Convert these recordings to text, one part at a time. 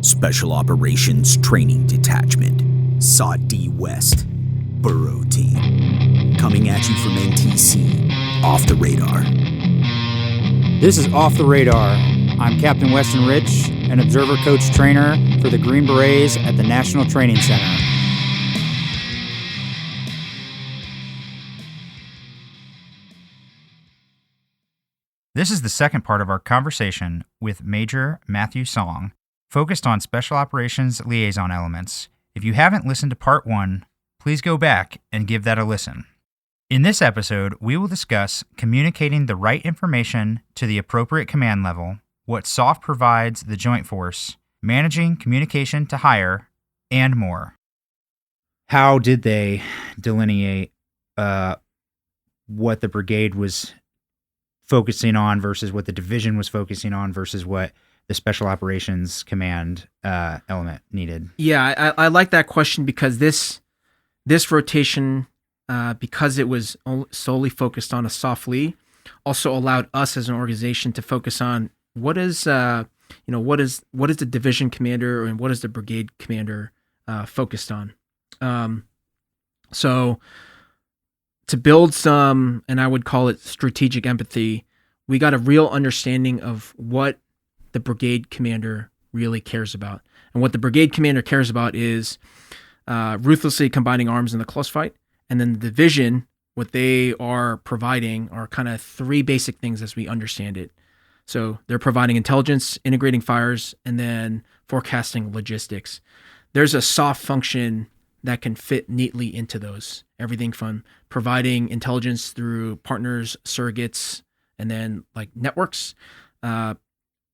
Special Operations Training Detachment, SOD West, Burro Team. Coming at you from NTC, Off the Radar. This is Off the Radar. I'm Captain Weston Rich, an observer coach trainer for the Green Berets at the National Training Center. This is the second part of our conversation with Major Matthew Song, focused on Special Operations Liaison elements. If you haven't listened to part 1, please go back and give that a listen. In this episode, we will discuss communicating the right information to the appropriate command level, what SOF provides the Joint Force, managing communication to higher, and more. How did they delineate what the brigade was focusing on versus what the division was focusing on versus what the Special Operations Command element needed? Yeah, I like that question because this rotation, because it was solely focused on a SOFLE, also allowed us as an organization to focus on what is the division commander and what is the brigade commander focused on. So to build some, and I would call it strategic empathy, we got a real understanding of what the brigade commander really cares about. And what the brigade commander cares about is ruthlessly combining arms in the close fight. And then the division, what they are providing are kind of 3 basic things as we understand it. So they're providing intelligence, integrating fires, and then forecasting logistics. There's a soft function that can fit neatly into those. Everything from providing intelligence through partners, surrogates, and then like networks,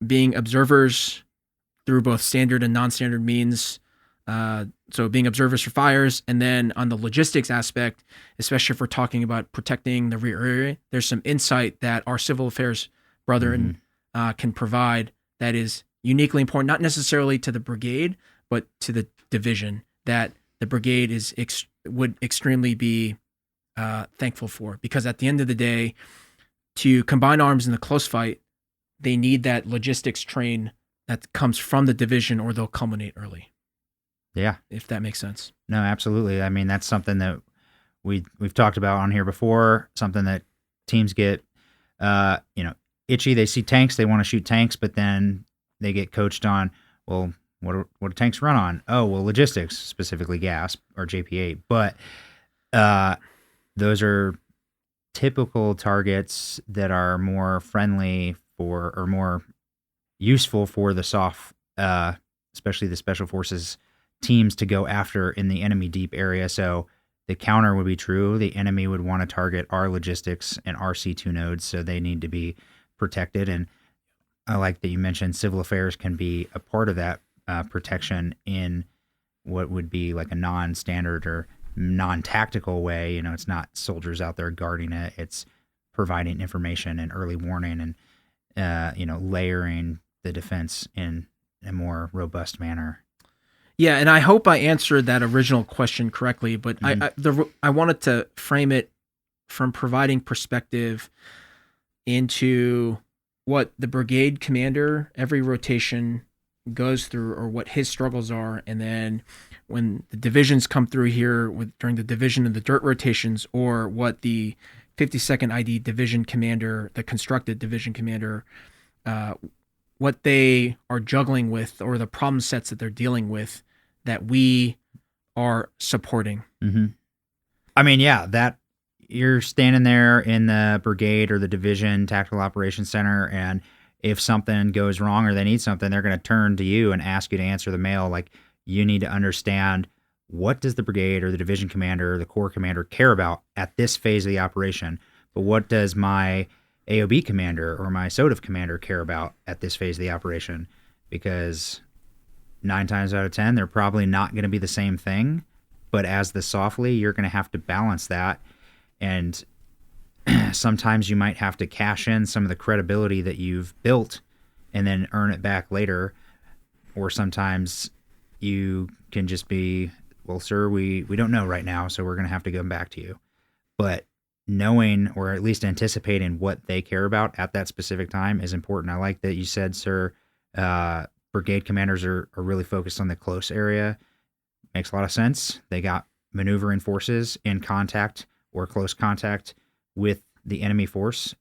being observers through both standard and non-standard means. So being observers for fires, and then on the logistics aspect, especially if we're talking about protecting the rear area, there's some insight that our civil affairs brethren can provide that is uniquely important, not necessarily to the brigade, but to the division, that the brigade would extremely be thankful for. Because at the end of the day, to combine arms in the close fight, they need that logistics train that comes from the division, or they'll culminate early. Yeah. If that makes sense. No, absolutely. I mean, that's something that we've talked about on here before, something that teams get, itchy. They see tanks, they want to shoot tanks, but then they get coached on, well, what do tanks run on? Oh, well, logistics, specifically gas or JP8. But those are typical targets that are more friendly for, or more useful for the SOF, especially the Special Forces teams to go after in the enemy deep area. So the counter would be true. The enemy would want to target our logistics and our C2 nodes, so they need to be protected. And I like that you mentioned civil affairs can be a part of that protection in what would be like a non-standard or non-tactical way. It's not soldiers out there guarding it. It's providing information and early warning and, layering the defense in a more robust manner. Yeah, and I hope I answered that original question correctly, but I wanted to frame it from providing perspective into what the brigade commander every rotation goes through, or what his struggles are, and then when the divisions come through here during the division and the dirt rotations, or what the 52nd ID division commander, the constructed division commander, what they are juggling with, or the problem sets that they're dealing with that we are supporting. Mm-hmm. I mean, yeah, that you're standing there in the brigade or the division tactical operations center, and if something goes wrong or they need something, they're going to turn to you and ask you to answer the mail. Like, you need to understand, what does the brigade or the division commander or the corps commander care about at this phase of the operation? But what does my AOB commander or my SODF commander care about at this phase of the operation? Because 9 times out of 10, they're probably not going to be the same thing. But as the SOFLE, you're going to have to balance that. And sometimes you might have to cash in some of the credibility that you've built and then earn it back later. Or sometimes you can just be, well, sir, we don't know right now, so we're going to have to come back to you. But knowing, or at least anticipating what they care about at that specific time is important. I like that you said, sir, brigade commanders are really focused on the close area. Makes a lot of sense. They got maneuvering forces in contact or close contact with the enemy force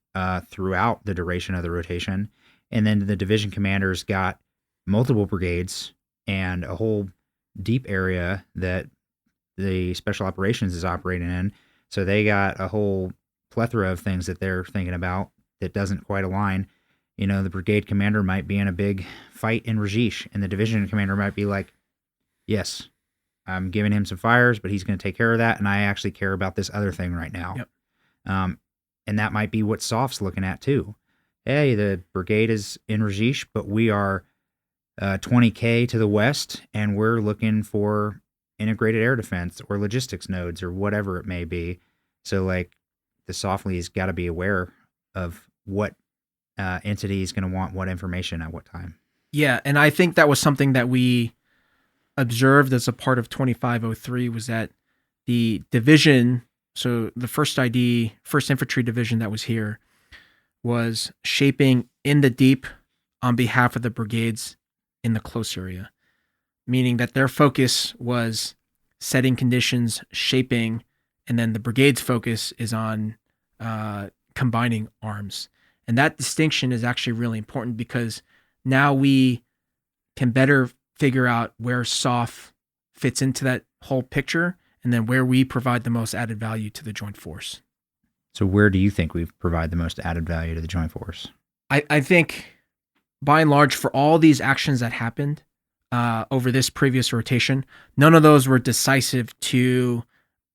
throughout the duration of the rotation. And then the division commanders got multiple brigades and a whole deep area that the special operations is operating in. So they got a whole plethora of things that they're thinking about that doesn't quite align. You know, the brigade commander might be in a big fight in Rajesh, and the division commander might be like, yes, I'm giving him some fires, but he's going to take care of that, and I actually care about this other thing right now. Yep. And that might be what SOF's looking at too. Hey, the brigade is in Rajesh, but we are 20K to the west, and we're looking for integrated air defense or logistics nodes or whatever it may be. So, like, the SOFLE's got to be aware of what entity is going to want what information at what time. Yeah, and I think that was something that we observed as a part of 2503 was that the division, so the first Infantry Division that was here, was shaping in the deep on behalf of the brigades in the close area, meaning that their focus was setting conditions, shaping, and then the brigade's focus is on combining arms. And that distinction is actually really important because now we can better figure out where SOF fits into that whole picture and then where we provide the most added value to the joint force. So where do you think we provide the most added value to the joint force? I think by and large, for all these actions that happened over this previous rotation, none of those were decisive to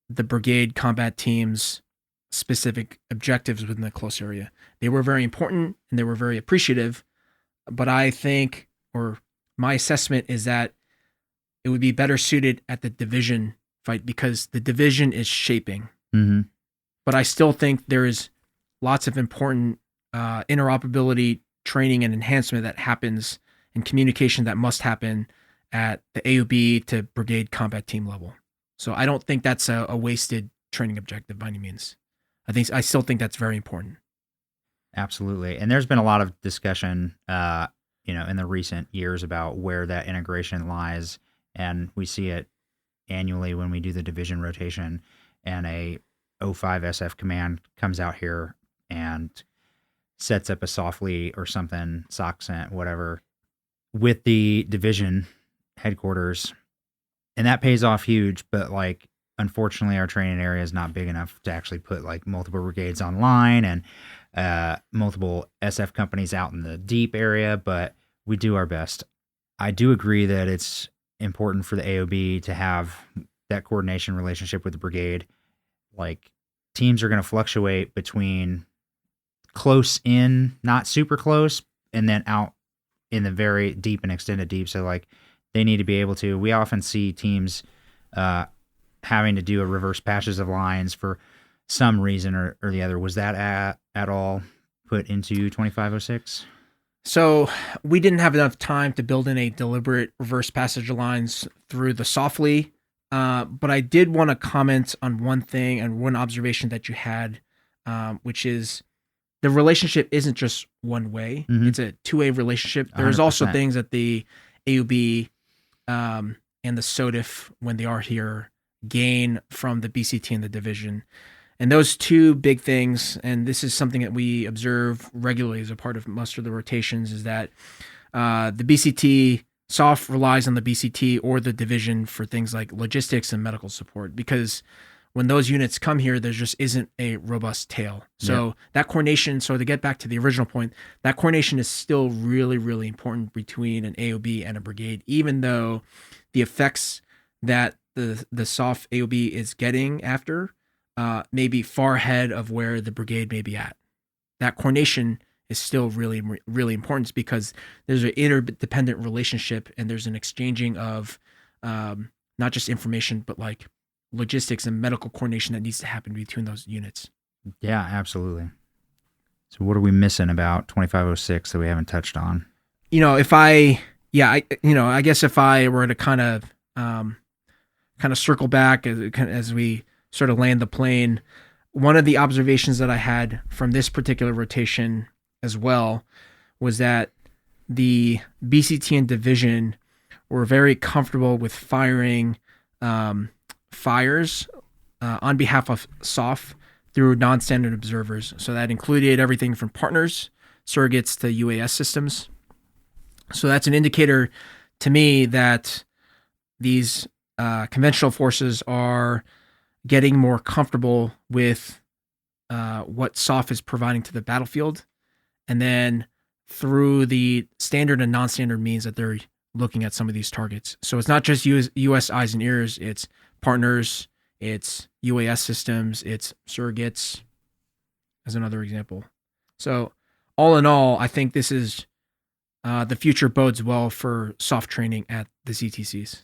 the brigade combat team's specific objectives within the close area. They were very important and they were very appreciative, but I think, or my assessment is that it would be better suited at the division fight because the division is shaping. Mm-hmm. But I still think there is lots of important interoperability training and enhancement that happens and communication that must happen at the AOB to brigade combat team level. So I don't think that's a wasted training objective by any means. I still think that's very important. Absolutely. And there's been a lot of discussion, in the recent years about where that integration lies. And we see it annually when we do the division rotation and a 05 SF command comes out here and sets up a SOFLE or something, SOCCENT, whatever, with the division headquarters. And that pays off huge, but like, unfortunately, our training area is not big enough to actually put like multiple brigades online and multiple SF companies out in the deep area, but we do our best. I do agree that it's important for the AOB to have that coordination relationship with the brigade. Like, teams are going to fluctuate between close in, not super close, and then out in the very deep and extended deep. So like, they need to be able to, we often see teams having to do a reverse patches of lines for some reason or the other. Was that at all put into 2506? So we didn't have enough time to build in a deliberate reverse passage of lines through the SOFLE, but I did want to comment on one thing and one observation that you had, which is the relationship isn't just one way. Mm-hmm. It's a two-way relationship. There's 100%. Also things that the AUB and the SODIF, when they are here, gain from the BCT and the division. And those two big things, and this is something that we observe regularly as a part of most of the rotations, is that the BCT, SOF relies on the BCT or the division for things like logistics and medical support, because when those units come here, there just isn't a robust tail. So that coordination, so to get back to the original point, that coordination is still really, really important between an AOB and a brigade, even though the effects that the SOF AOB is getting after may be far ahead of where the brigade may be at. That coordination is still really, really important because there's an interdependent relationship and there's an exchanging of not just information, but like logistics and medical coordination that needs to happen between those units. Yeah, absolutely. So what are we missing about 2506 that we haven't touched on? I guess if I were to kind of circle back as we sort of land the plane, one of the observations that I had from this particular rotation as well was that the BCT and division were very comfortable with firing fires on behalf of SOF through non-standard observers. So that included everything from partners, surrogates to UAS systems. So that's an indicator to me that these conventional forces are getting more comfortable with what SOF is providing to the battlefield. And then through the standard and non-standard means that they're looking at some of these targets. So it's not just US eyes and ears, it's partners, it's UAS systems, it's surrogates, as another example. So all in all, I think this is the future bodes well for SOF training at the CTCs.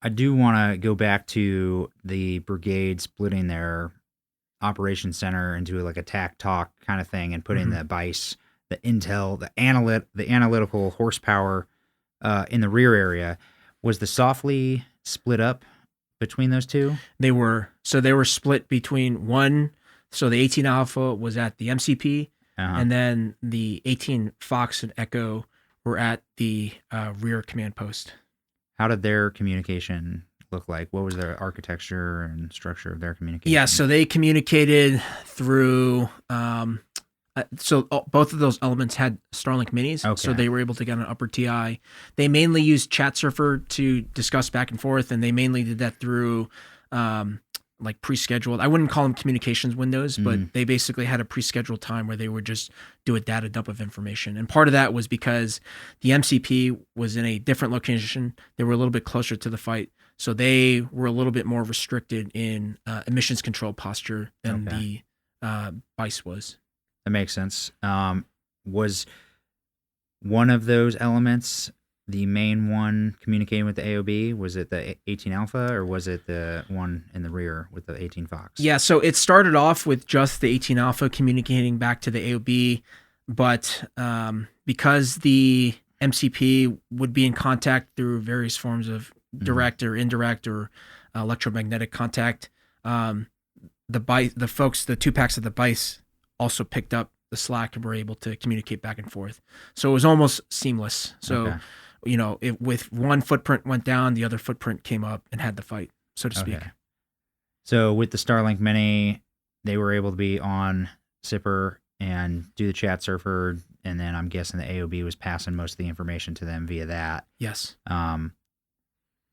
I do want to go back to the brigade splitting their operations center into like a TAC talk kind of thing and putting the BICE, the intel, the analytical horsepower in the rear area. Was the SOFLE split up between those two? They were split between one. So the 18 Alpha was at the MCP, and then the 18 Fox and Echo were at the rear command post. How did their communication look like? What was their architecture and structure of their communication? Yeah, so they communicated through. Both of those elements had Starlink minis, so they were able to get an upper TI. They mainly used Chat Surfer to discuss back and forth, and they mainly did that through like pre-scheduled. I wouldn't call them communications windows, but they basically had a pre-scheduled time where they would just do a data dump of information. And part of that was because the MCP was in a different location. They were a little bit closer to the fight, so they were a little bit more restricted in emissions control posture than the BICE was. That makes sense. Was one of those elements the main one communicating with the AOB? Was it the 18 Alpha or was it the one in the rear with the 18 Fox? Yeah, so it started off with just the 18 Alpha communicating back to the AOB, but because the MCP would be in contact through various forms of direct or indirect or electromagnetic contact, the two packs of the BICE also picked up the slack and were able to communicate back and forth. So it was almost seamless. So, with one footprint went down, the other footprint came up and had the fight, so to speak. So with the Starlink Mini, they were able to be on SIPR and do the Chat Surfer, and then I'm guessing the AOB was passing most of the information to them via that. Yes.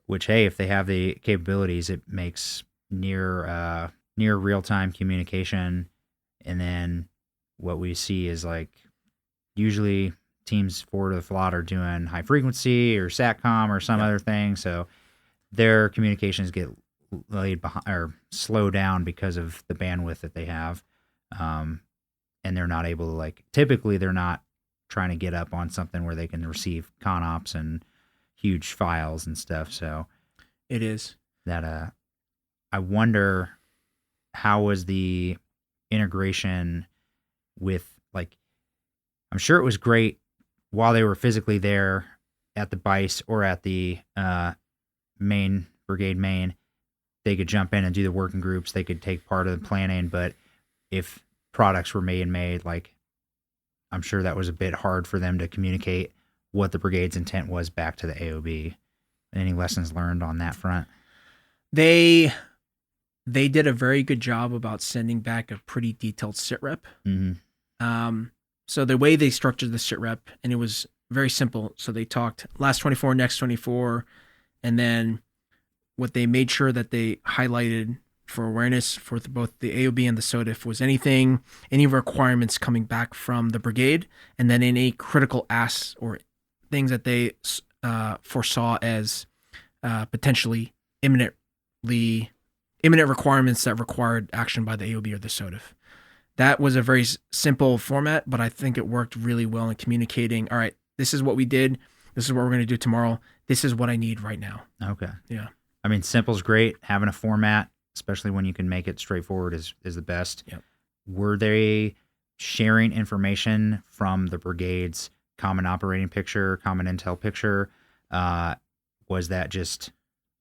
Which, hey, if they have the capabilities, it makes near real-time communication. And then what we see is like usually teams forward of the FLOT are doing high frequency or SATCOM or some other thing. So their communications get laid behind or slow down because of the bandwidth that they have. And they're not able to typically they're not trying to get up on something where they can receive CONOPS and huge files and stuff. So it is that, I wonder how was the integration with I'm sure it was great while they were physically there at the BICE or at the main brigade main. They could jump in and do the working groups. They could take part of the planning. But if products were made, I'm sure that was a bit hard for them to communicate what the brigade's intent was back to the AOB. Any lessons learned on that front? They did a very good job about sending back a pretty detailed SITREP. So the way they structured the SITREP, and it was very simple. So they talked last 24, next 24, and then what they made sure that they highlighted for awareness for both the AOB and the SOTF was any requirements coming back from the brigade, and then any critical asks or things that they foresaw as potentially imminent requirements that required action by the AOB or the SOTF. That was a very simple format, but I think it worked really well in communicating, all right, this is what we did. This is what we're going to do tomorrow. This is what I need right now. Okay. Yeah. I mean, simple's great. Having a format, especially when you can make it straightforward, is the best. Yep. Were they sharing information from the brigade's common operating picture, common intel picture? Was that just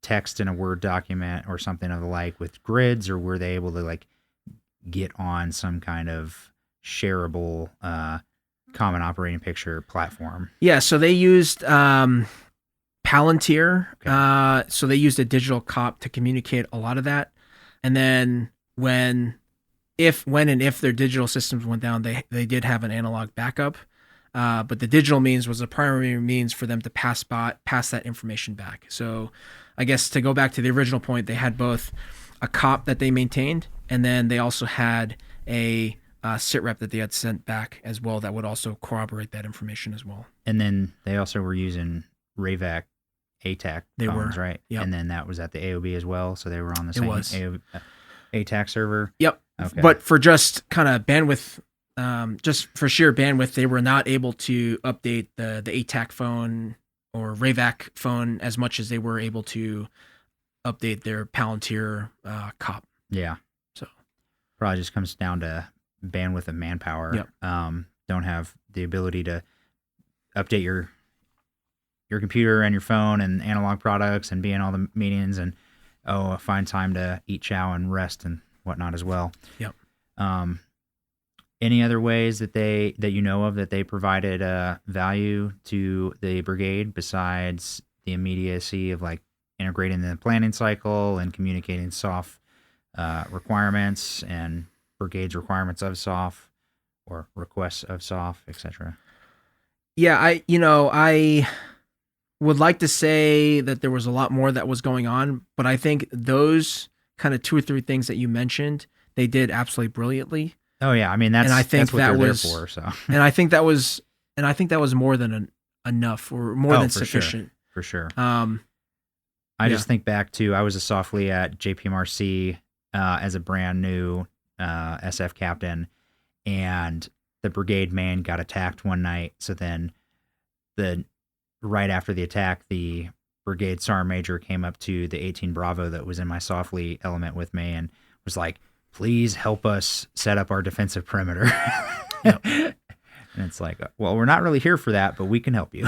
text in a Word document or something of the like with grids, or were they able to get on some kind of shareable common operating picture platform. Yeah, so they used Palantir. Okay. So they used a digital cop to communicate a lot of that. And then when and if their digital systems went down, they did have an analog backup. But the digital means was the primary means for them to pass that information back. So I guess to go back to the original point, they had both a cop that they maintained, and then they also had a sit rep that they had sent back as well that would also corroborate that information as well. And then they also were using RAVAC ATAC phones, right? Yep. And then that was at the AOB as well, so they were on the same ATAC server. Yep. Okay. But for just kind of bandwidth, just for sheer bandwidth, they were not able to update the ATAC phone or RAVAC phone as much as they were able to update their Palantir cop. Yeah. So probably just comes down to bandwidth and manpower. Yep. Don't have the ability to update your computer and your phone and analog products and be in all the meetings and find time to eat, chow, and rest and whatnot as well. Yep. Any other ways that you know of that they provided value to the brigade besides the immediacy of like integrating the planning cycle and communicating SOF requirements and brigade's requirements of SOF or requests of SOF, etc.? Yeah, I would like to say that there was a lot more that was going on, but I think those kind of 2 or 3 things that you mentioned, they did absolutely brilliantly. Oh yeah, I mean that's what they're there for. So, and I think that was more than enough or more than sufficient. For sure. I just think back to I was a SOFLE at JPMRC as a brand new SF captain, and the brigade main got attacked one night. So then right after the attack, the brigade sergeant major came up to the 18 Bravo that was in my SOFLE element with me and was like, please help us set up our defensive perimeter. Yep. And it's like, well, we're not really here for that, but we can help you.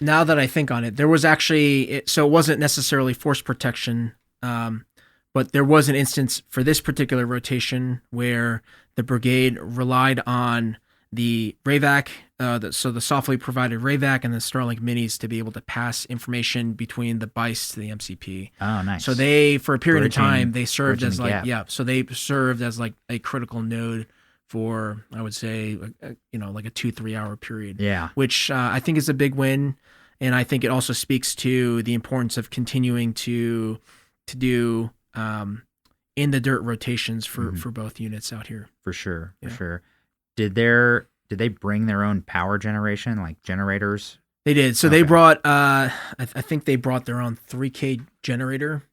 Now that I think on it, there was actually, so it wasn't necessarily force protection, but there was an instance for this particular rotation where the brigade relied on the RAVAC, so the SOFLE provided RAVAC and the Starlink minis to be able to pass information between the BICE to the MCP. Oh, nice. So they, for a period of time, they served as the gap. so they served as like a critical node for, I would say, like a 2-3 hour period. Yeah. Which I think is a big win. And I think it also speaks to the importance of continuing to do in the dirt rotations for both units out here. For sure. Yeah. For sure. Did they bring their own power generation, like generators? They did. So they brought, I think they brought their own 3K generator.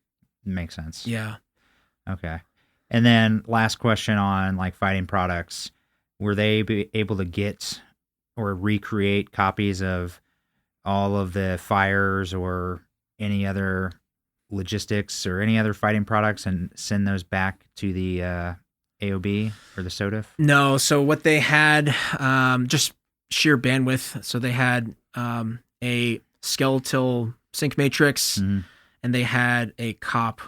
Makes sense. Yeah. Okay. And then last question on like fighting products. Were they able to get or recreate copies of all of the fires or any other logistics or any other fighting products and send those back to the AOB or the SOTF? No. So what they had, just sheer bandwidth. So they had a skeletal sync matrix, and they had a COP,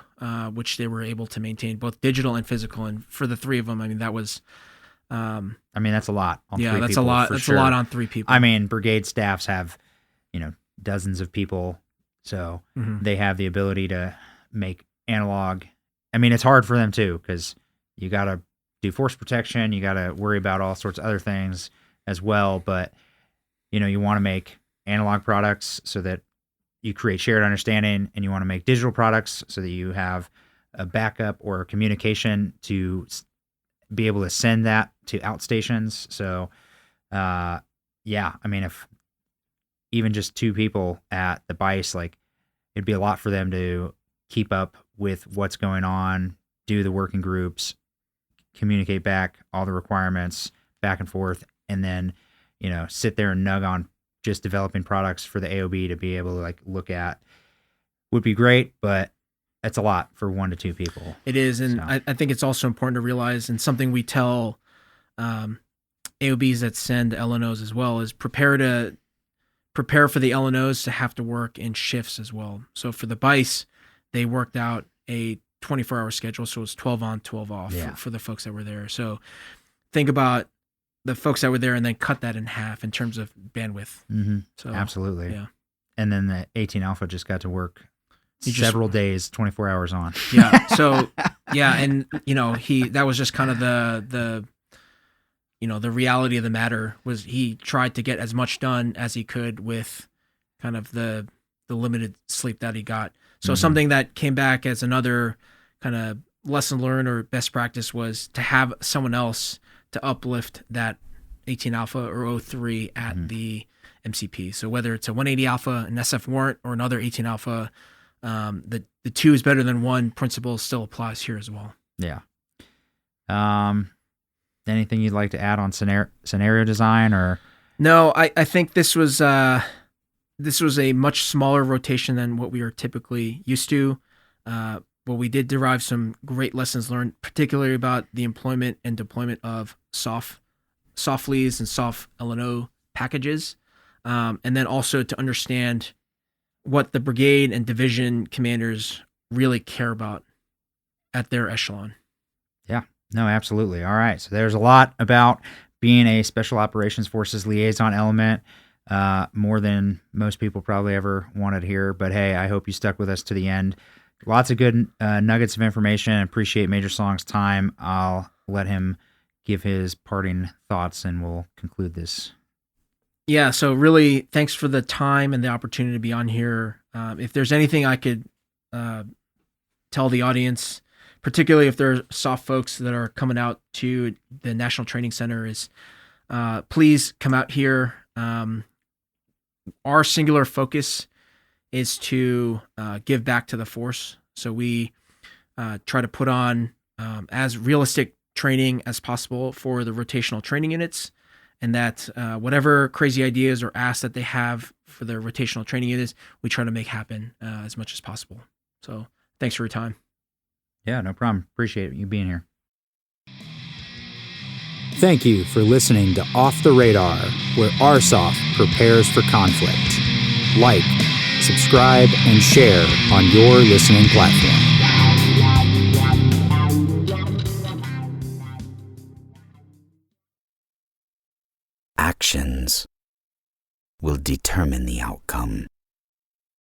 which they were able to maintain both digital and physical. And for the 3 of them, I mean, that was... that's a lot on 3 people. That's a lot. That's sure. A lot on 3 people. I mean, brigade staffs have, dozens of people. So they have the ability to make analog. I mean, it's hard for them too, because you got to do force protection. You got to worry about all sorts of other things as well. But, you want to make analog products so that you create shared understanding, and you want to make digital products so that you have a backup or a communication to be able to send that to outstations. So, I mean, if even just 2 people at the BICE, like it'd be a lot for them to keep up with what's going on, do the working groups, communicate back all the requirements back and forth, and then, sit there and nug on just developing products for the AOB to be able to like look at would be great, but that's a lot for 1 to 2 people. It is. And so. I think it's also important to realize, and something we tell AOBs that send LNOs as well, is prepare for the LNOs to have to work in shifts as well. So for the BICE, they worked out a 24-hour schedule. So it was 12 on, 12 off for the folks that were there. So think about the folks that were there and then cut that in half in terms of bandwidth. Mm-hmm. So Absolutely. yeah. And then the 18 Alpha just got to work He several days, 24 hours on. Yeah. So yeah, and that was just kind of the reality of the matter was he tried to get as much done as he could with kind of the limited sleep that he got. So something that came back as another kind of lesson learned or best practice was to have someone else to uplift that 18 Alpha or 03 at the MCP. So whether it's a 180 Alpha, an SF warrant, or another 18 Alpha, the two is better than one principle still applies here as well. Yeah. Anything you'd like to add on scenario design or? No, I think this was a much smaller rotation than what we are typically used to. But we did derive some great lessons learned, particularly about the employment and deployment of SOFLEs and SOFLE packages. And then also to understand what the brigade and division commanders really care about at their echelon. Yeah, no, absolutely. All right. So there's a lot about being a Special Operations Forces liaison element, more than most people probably ever wanted to hear. But hey, I hope you stuck with us to the end. Lots of good nuggets of information. I appreciate Major Slong's time. I'll let him give his parting thoughts and we'll conclude this. Yeah, so really thanks for the time and the opportunity to be on here. If there's anything I could tell the audience, particularly if there are SOF folks that are coming out to the National Training Center, is please come out here. Our singular focus is to give back to the force. So we try to put on as realistic training as possible for the rotational training units, and that whatever crazy ideas or asks that they have for the rotational training units, we try to make happen as much as possible. So thanks for your time. Yeah, no problem. Appreciate you being here. Thank you for listening to Off the Radar, where RSOF prepares for conflict. Like, subscribe, and share on your listening platform. Actions will determine the outcome.